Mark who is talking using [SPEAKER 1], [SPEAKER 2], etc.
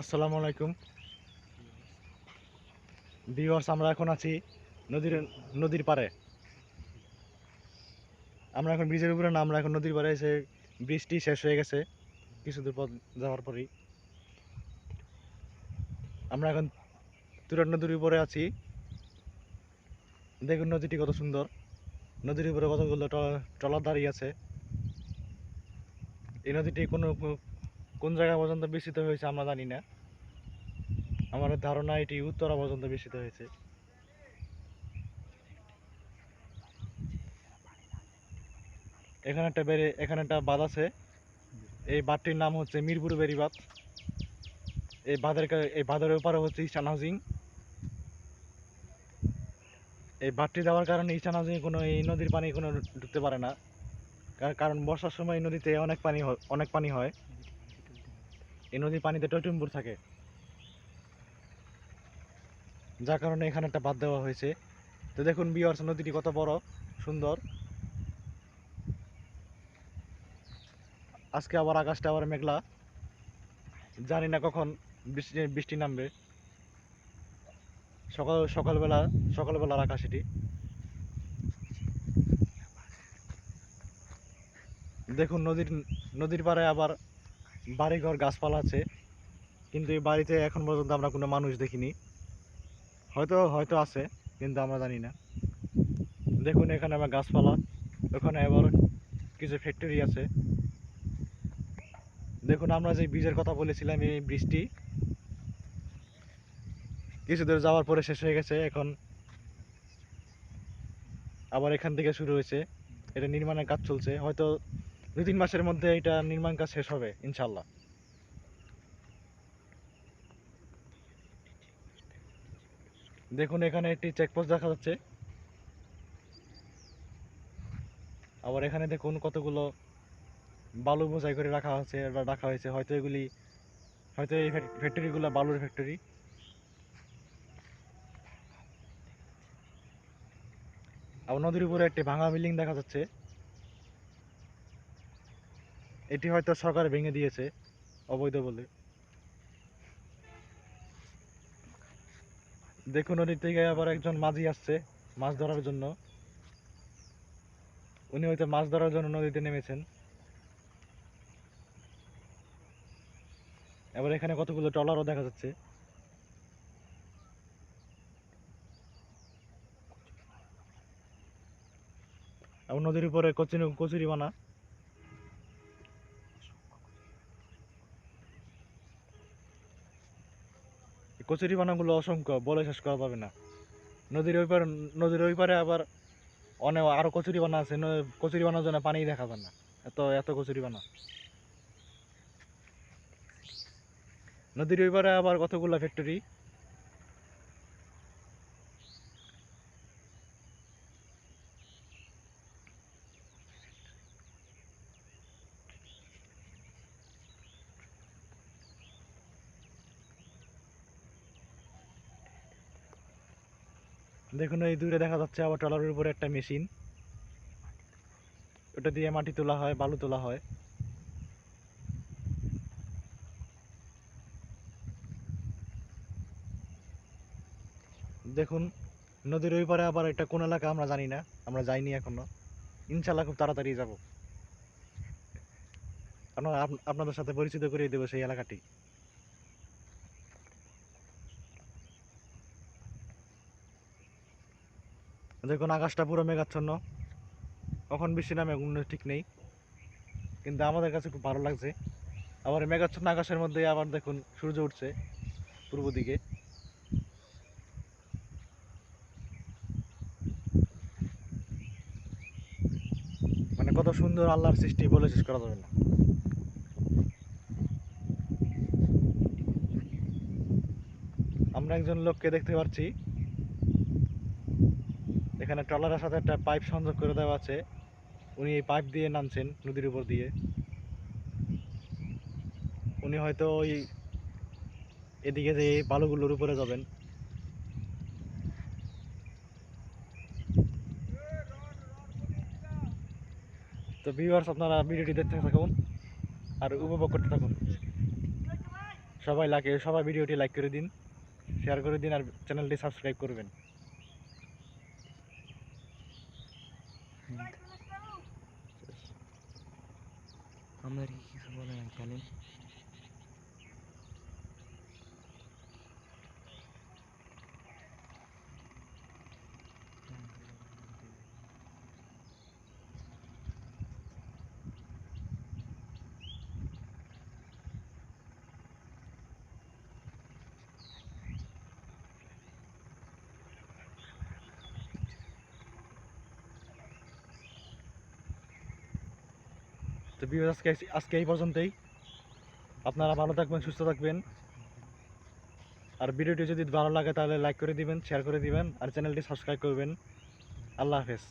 [SPEAKER 1] আসসালামু আলাইকুম ভিউয়ার্স। আমরা এখন আছি নদীর নদীর পাড়ে। আমরা এখন ব্রিজের উপরে না, আমরা এখন নদীর পাড়ে এসে বৃষ্টি শেষ হয়ে গেছে কিছু দূর পর যাওয়ার পরেই। আমরা এখন তুরাগ নদীর উপরে আছি। দেখুন নদীটি কত সুন্দর। নদীর উপরে কতগুলো ট্রলার দাঁড়িয়ে আছে। এই নদীটি কোন জায়গা পর্যন্ত বিস্তৃত হয়েছে আমরা জানি না। আমাদের ধারণা এটি উত্তরা পর্যন্ত বিস্তৃত হয়েছে। এখানে একটা বাঁধ আছে। এই বাঁধটির নাম হচ্ছে মিরপুর বেড়িবাঁধ। এই বাঁধের ওপারে হচ্ছে ইস্টার্ন হাউজিং। এই বাঁধটি দেওয়ার কারণে ইস্টার্ন হাউজিং এই নদীর পানি ঢুকতে পারে না। কারণ বর্ষার সময় এই নদীতে অনেক পানি হয়। এই নদীর পানিতে টইটুম্বুর থাকে, যার কারণে এখানে একটা বাঁধ দেওয়া হয়েছে। তো দেখুন ভিউয়ার্স, নদীটি কত বড় সুন্দর। আজকে আবার আকাশটা আবার মেঘলা, জানি না কখন বৃষ্টি নামবে। সকালবেলার আকাশ এটি। দেখুন নদীর পাড়ে আবার বাড়িঘর গাছপালা আছে, কিন্তু এই বাড়িতে এখন পর্যন্ত আমরা কোনো মানুষ দেখিনি। হয়তো হয়তো আছে, কিন্তু আমরা জানি না। দেখুন এখানে আবার গাছপালা, ওখানে আবার কিছু ফ্যাক্টরি আছে। দেখুন আমরা যে ব্রিজের কথা বলেছিলাম, এই ব্রিজটি কিছু দূর যাওয়ার পরে শেষ হয়ে গেছে। এখন আবার এখান থেকে শুরু হয়েছে। এটা নির্মাণের কাজ চলছে, হয়তো 2-3 মাসের মধ্যে এটা নির্মাণ কাজ শেষ হবে ইনশাল্লাহ। দেখুন এখানে একটি চেকপোস্ট দেখা যাচ্ছে। আবার এখানে দেখুন কতগুলো বালু বোঝাই করে রাখা হয়েছে। হয়তো এই ফ্যাক্টরিগুলো বালুর ফ্যাক্টরি। আবার নদীর উপরে একটি ভাঙা বিল্ডিং দেখা যাচ্ছে। এটি হয়তো সরকার ভেঙে দিয়েছে অবৈধ বলে। দেখুন নদীর থেকে আবার একজন মাঝি আসছে মাছ ধরার জন্য। উনি হয়তো মাছ ধরার জন্য নদীতে নেমেছেন। এবার এখানে কতগুলো ট্রলারও দেখা যাচ্ছে। এবং নদীর উপরে কচুরিপানা। এই কচুরিপানাগুলো অসংখ্য, বলে শেষ করা যাবে না। নদীর ওই পারে নদীর ওই পারে আবার অনেক আরো কচুরিপানা আছে। কচুরিপানার জন্য পানি দেখা যায় না, এত এত কচুরিপানা। নদীর ওই পারে আবার কতগুলো ফ্যাক্টরি। দেখুন এই দূরে দেখা যাচ্ছে আবার ট্রলারের উপরে একটা মেশিন। ওটা দিয়ে মাটি তোলা হয়, বালু তোলা হয়। দেখুন নদীর ওই পারে আবার একটা কোন এলাকা আমরা জানি না, আমরা যাইনি এখনো। ইনশাল্লাহ খুব তাড়াতাড়ি যাব। আপনাদের সাথে পরিচিত করিয়ে দেবো সেই এলাকাটি। দেখুন আকাশটা পুরো মেঘাচ্ছন্ন, কখন বৃষ্টি নামে কোনো ঠিক নেই, কিন্তু আমাদের কাছে খুব ভালো লাগছে। আবার মেঘাচ্ছন্ন আকাশের মধ্যে আবার দেখুন সূর্য উঠছে পূর্ব দিকে। মানে কত সুন্দর আল্লাহর সৃষ্টি, বলে শেষ করা যাবে না। আমরা একজন লোককে দেখতে পাচ্ছি, এখানে ট্রলারের সাথে একটা পাইপ সংযোগ করে দেওয়া আছে। উনি এই পাইপ দিয়ে নামছেন নদীর উপর দিয়ে। উনি হয়তো এদিকে যে বালুগুলোর উপরে যাবেন। তো ভিউয়ার্স, আপনারা ভিডিওটি দেখতে থাকুন আর উপভোগ করতে থাকুন। সবাই ভিডিওটি লাইক করে দিন, শেয়ার করে দিন আর চ্যানেলটি সাবস্ক্রাইব করবেন।
[SPEAKER 2] আমার কি কিছু বলে নাই তাহলে?
[SPEAKER 1] তো ভিউয়ার্স আজকে এই পর্যন্তই। আপনারা ভালো থাকবেন, সুস্থ থাকবেন। আর ভিডিওটি যদি ভালো লাগে তাহলে লাইক করে দিবেন, শেয়ার করে দিবেন আর চ্যানেলটি সাবস্ক্রাইব করবেন। আল্লাহ হাফেজ।